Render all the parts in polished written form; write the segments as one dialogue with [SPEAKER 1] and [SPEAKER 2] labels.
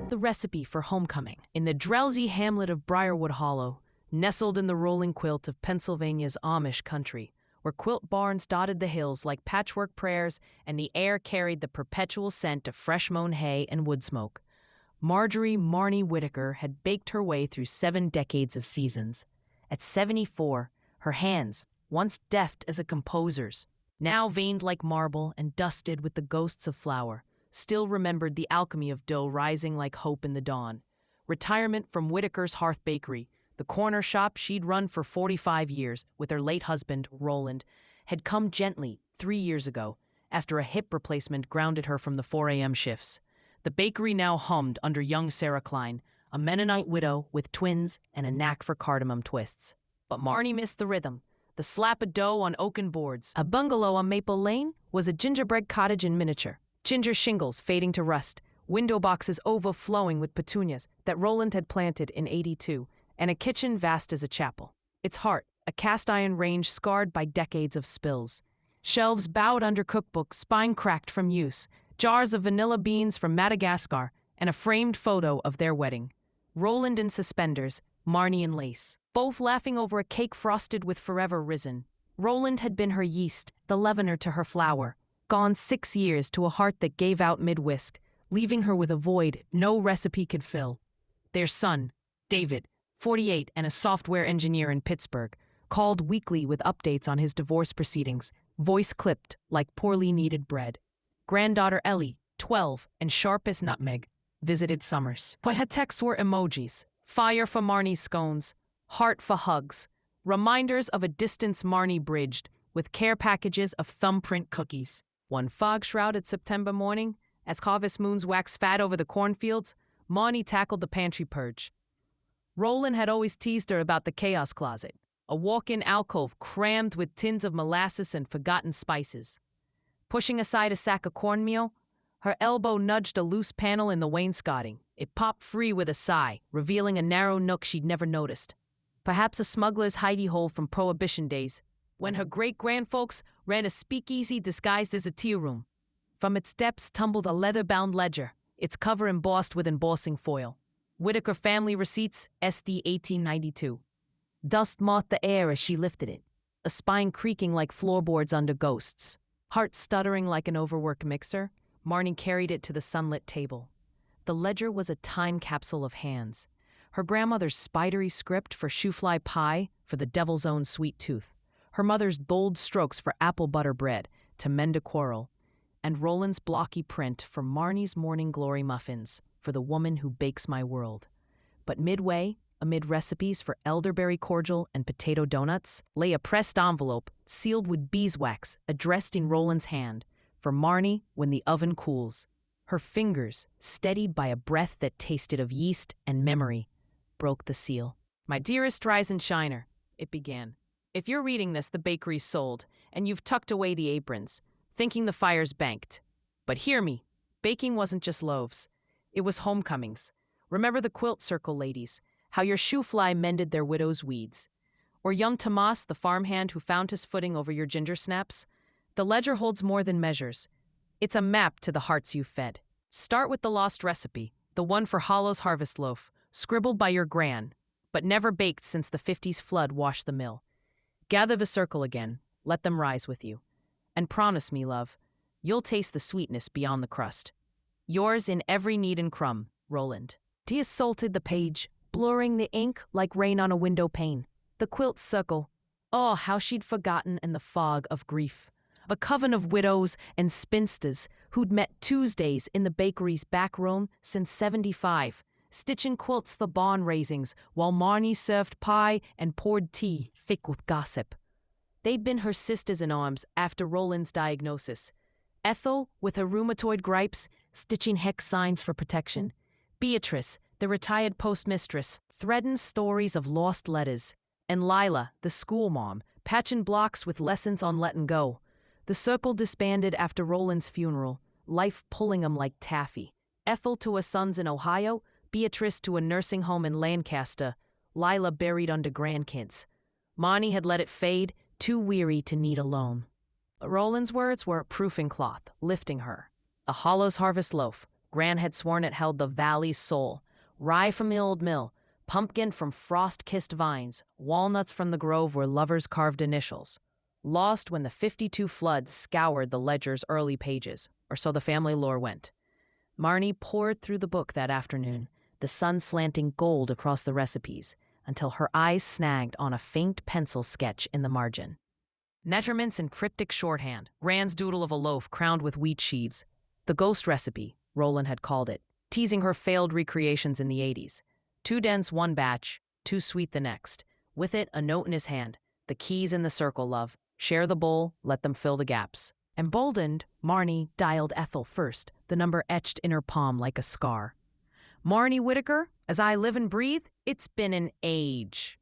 [SPEAKER 1] the recipe for homecoming. In the drowsy hamlet of Briarwood Hollow, nestled in the rolling quilt of Pennsylvania's Amish country, where quilt barns dotted the hills like patchwork prayers and the air carried the perpetual scent of fresh-mown hay and wood smoke, Marnie Whitaker had baked her way through 7 decades of seasons. At 74, her hands, once deft as a composer's, now veined like marble and dusted with the ghosts of flour, still remembered the alchemy of dough rising like hope in the dawn. Retirement from Whitaker's Hearth Bakery, the corner shop she'd run for 45 years with her late husband, Roland, had come gently 3 years ago after a hip replacement grounded her from the 4 a.m. shifts. The bakery now hummed under young Sarah Klein, a Mennonite widow with twins and a knack for cardamom twists. But Marnie missed the rhythm, the slap of dough on oaken boards. A bungalow on Maple Lane was a gingerbread cottage in miniature, ginger shingles fading to rust, window boxes overflowing with petunias that Roland had planted in '82, and a kitchen vast as a chapel. Its heart, a cast-iron range scarred by decades of spills. Shelves bowed under cookbooks, spine cracked from use, jars of vanilla beans from Madagascar, and a framed photo of their wedding. Roland in suspenders, Marnie in lace, both laughing over a cake frosted with forever risen. Roland had been her yeast, the leavener to her flour, gone 6 years to a heart that gave out mid-whisk, leaving her with a void no recipe could fill. Their son, David, 48 and a software engineer in Pittsburgh, called weekly with updates on his divorce proceedings, voice clipped like poorly kneaded bread. Granddaughter Ellie, 12 and sharp as nutmeg, visited Summers. But her texts were emojis, fire for Marnie's scones, heart for hugs, reminders of a distance Marnie bridged with care packages of thumbprint cookies. One fog-shrouded September morning, as harvest moons waxed fat over the cornfields, Marnie tackled the pantry purge. Roland had always teased her about the chaos closet, a walk-in alcove crammed with tins of molasses and forgotten spices. Pushing aside a sack of cornmeal, her elbow nudged a loose panel in the wainscoting. It popped free with a sigh, revealing a narrow nook she'd never noticed. Perhaps a smuggler's hidey hole from Prohibition days, when her great-grandfolks ran a speakeasy disguised as a tea room. From its depths tumbled a leather-bound ledger, its cover embossed with embossing foil. Whitaker family receipts, SD 1892. Dust mouthed the air as she lifted it, a spine creaking like floorboards under ghosts. Heart stuttering like an overworked mixer, Marnie carried it to the sunlit table. The ledger was a time capsule of hands. Her grandmother's spidery script for shoe-fly pie for the devil's own sweet tooth. Her mother's bold strokes for apple butter bread to mend a quarrel. And Roland's blocky print for Marnie's morning glory muffins for the woman who bakes my world. But midway, amid recipes for elderberry cordial and potato donuts, lay a pressed envelope sealed with beeswax addressed in Roland's hand for Marnie when the oven cools. Her fingers, steadied by a breath that tasted of yeast and memory, broke the seal. My dearest Rise and Shiner, it began. If you're reading this, the bakery's sold, and you've tucked away the aprons, thinking the fire's banked. But hear me, baking wasn't just loaves. It was homecomings. Remember the Quilt Circle ladies, how your shoe fly mended their widow's weeds. Or young Tomas, the farmhand who found his footing over your ginger snaps. The ledger holds more than measures. It's a map to the hearts you fed. Start with the lost recipe, the one for Hollow's Harvest Loaf, scribbled by your gran, but never baked since the 50s flood washed the mill. Gather the circle again, let them rise with you. And promise me, love, you'll taste the sweetness beyond the crust. Yours in every knead and crumb, Roland. He assaulted the page, blurring the ink like rain on a window pane. The Quilt Circle. Oh, how she'd forgotten in the fog of grief. A coven of widows and spinsters who'd met Tuesdays in the bakery's back room since '75, stitching quilts the barn raisings while Marnie served pie and poured tea thick with gossip. They'd been her sisters in arms after Roland's diagnosis. Ethel, with her rheumatoid gripes, stitching hex signs for protection. Beatrice, the retired postmistress, threading stories of lost letters. And Lila, the school mom, patching blocks with lessons on letting go. The circle disbanded after Roland's funeral, life pulling 'em like taffy. Ethel to her sons in Ohio, Beatrice to a nursing home in Lancaster, Lila buried under grandkids. Marnie had let it fade, too weary to knead alone. Roland's words were a proofing cloth, lifting her. A Hollow's Harvest Loaf, Gran had sworn it held the valley's soul. Rye from the old mill, pumpkin from frost-kissed vines, walnuts from the grove where lovers carved initials. Lost when the 52 floods scoured the ledger's early pages, or so the family lore went. Marnie poured through the book that afternoon, the sun slanting gold across the recipes, until her eyes snagged on a faint pencil sketch in the margin. Measurements in cryptic shorthand, Gran's doodle of a loaf crowned with wheat sheaves. The ghost recipe, Roland had called it, teasing her failed recreations in the 80s. Too dense one batch, too sweet the next. With it, a note in his hand. The keys in the circle, love. Share the bowl, let them fill the gaps. Emboldened, Marnie dialed Ethel first, the number etched in her palm like a scar. Marnie Whitaker, as I live and breathe, it's been an age.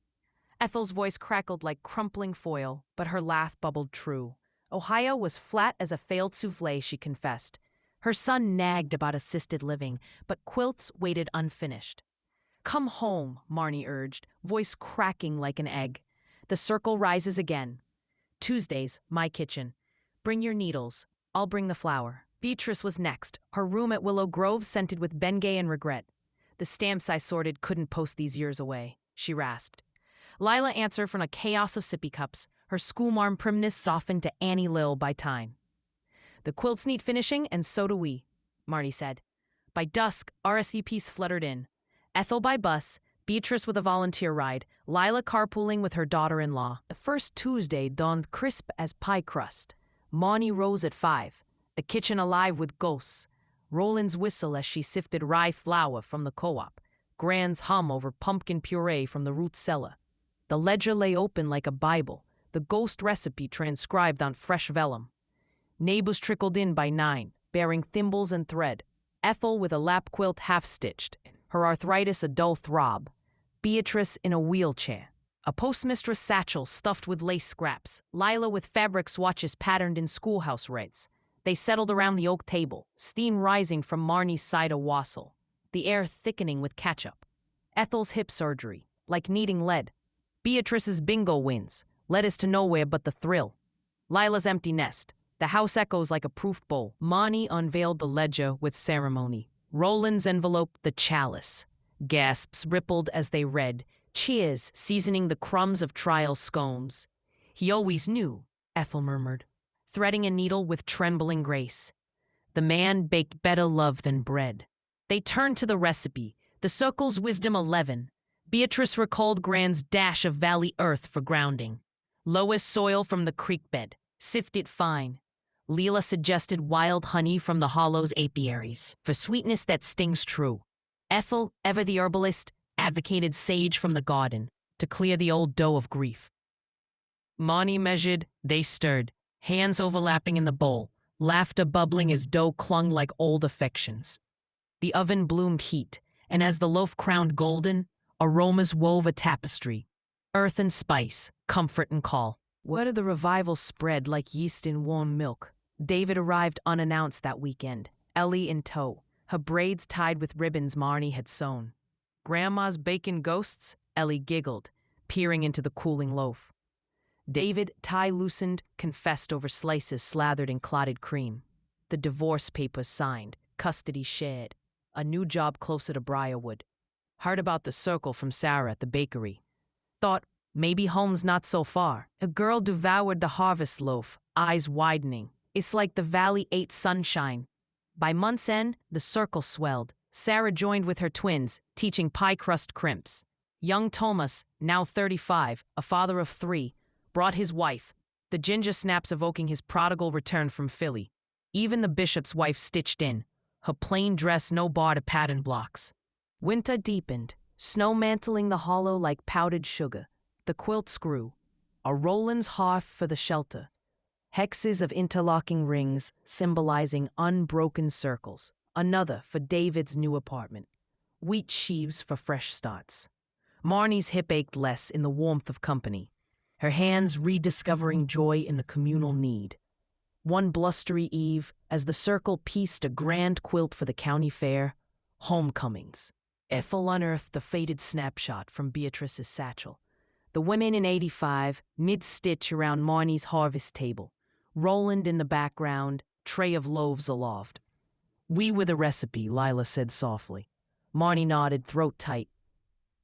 [SPEAKER 1] Ethel's voice crackled like crumpling foil, but her laugh bubbled true. Ohio was flat as a failed souffle, she confessed. Her son nagged about assisted living, but quilts waited unfinished. Come home, Marnie urged, voice cracking like an egg. The circle rises again. Tuesdays, my kitchen. Bring your needles. I'll bring the flour. Beatrice was next, her room at Willow Grove scented with Bengay and regret. The stamps I sorted couldn't post these years away, she rasped. Lila answered from a chaos of sippy cups, her schoolmarm primness softened to Annie Lil by time. The quilts need finishing, and so do we, Marnie said. By dusk, RSVPs fluttered in. Ethel by bus, Beatrice with a volunteer ride, Lila carpooling with her daughter-in-law. The first Tuesday dawned crisp as pie crust. Marnie rose at 5, the kitchen alive with ghosts. Roland's whistle as she sifted rye flour from the co-op. Gran's hum over pumpkin puree from the root cellar. The ledger lay open like a Bible, the ghost recipe transcribed on fresh vellum. Neighbors trickled in by 9, bearing thimbles and thread. Ethel with a lap quilt half-stitched, her arthritis a dull throb. Beatrice in a wheelchair. A postmistress satchel stuffed with lace scraps. Lila with fabric swatches patterned in schoolhouse reds. They settled around the oak table, steam rising from Marnie's cider wassail, the air thickening with ketchup. Ethel's hip surgery, like kneading lead. Beatrice's bingo wins, led us to nowhere but the thrill. Lila's empty nest. The house echoes like a proof bowl. Marnie unveiled the ledger with ceremony. Roland's enveloped the chalice. Gasps rippled as they read. Cheers, seasoning the crumbs of trial scones. He always knew, Ethel murmured, threading a needle with trembling grace. The man baked better love than bread. They turned to the recipe, the circle's wisdom 11. Beatrice recalled Gran's dash of valley earth for grounding. Lowest soil from the creek bed, sift it fine. Leela suggested wild honey from the hollow's apiaries, for sweetness that stings true. Ethel, ever the herbalist, advocated sage from the garden, to clear the old dough of grief. Marnie measured, they stirred, hands overlapping in the bowl, laughter bubbling as dough clung like old affections. The oven bloomed heat, and as the loaf crowned golden, aromas wove a tapestry. Earth and spice, comfort and call. Word of the revival spread like yeast in warm milk. David arrived unannounced that weekend, Ellie in tow, her braids tied with ribbons Marnie had sewn. Grandma's bacon ghosts? Ellie giggled, peering into the cooling loaf. David, tie loosened, confessed over slices slathered in clotted cream. The divorce papers signed, custody shared. A new job closer to Briarwood. Heard about the circle from Sarah at the bakery. Thought, maybe home's not so far. A girl devoured the Harvest Loaf, eyes widening. It's like the valley ate sunshine. By month's end, the circle swelled. Sarah joined with her twins, teaching pie crust crimps. Young Thomas, now 35, a father of 3, brought his wife, the ginger snaps evoking his prodigal return from Philly. Even the bishop's wife stitched in, her plain dress no bar to pattern blocks. Winter deepened, snow mantling the hollow like powdered sugar. The quilts grew, a Roland's hearth for the shelter. Hexes of interlocking rings symbolizing unbroken circles. Another for David's new apartment. Wheat sheaves for fresh starts. Marnie's hip ached less in the warmth of company, her hands rediscovering joy in the communal need. One blustery eve, as the circle pieced a grand quilt for the county fair, homecomings. Ethel unearthed the faded snapshot from Beatrice's satchel. The women in 85, mid-stitch around Marnie's harvest table. Roland in the background, tray of loaves aloft. We with a recipe, Lila said softly. Marnie nodded, throat tight.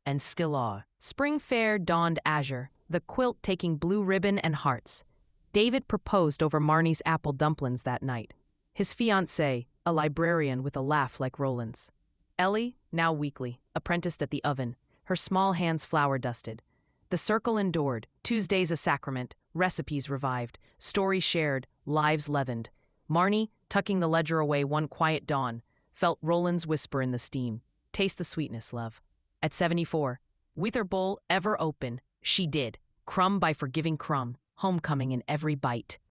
[SPEAKER 1] And still are. Spring fair donned azure, the quilt taking blue ribbon and hearts. David proposed over Marnie's apple dumplings that night. His fiancée, a librarian with a laugh like Roland's. Ellie, now weekly, apprenticed at the oven, her small hands flour-dusted. The circle endured, Tuesdays a sacrament, recipes revived, stories shared, lives leavened. Marnie, tucking the ledger away one quiet dawn, felt Roland's whisper in the steam. Taste the sweetness, love. At 74, with her bowl ever open, she did, crumb by forgiving crumb, homecoming in every bite.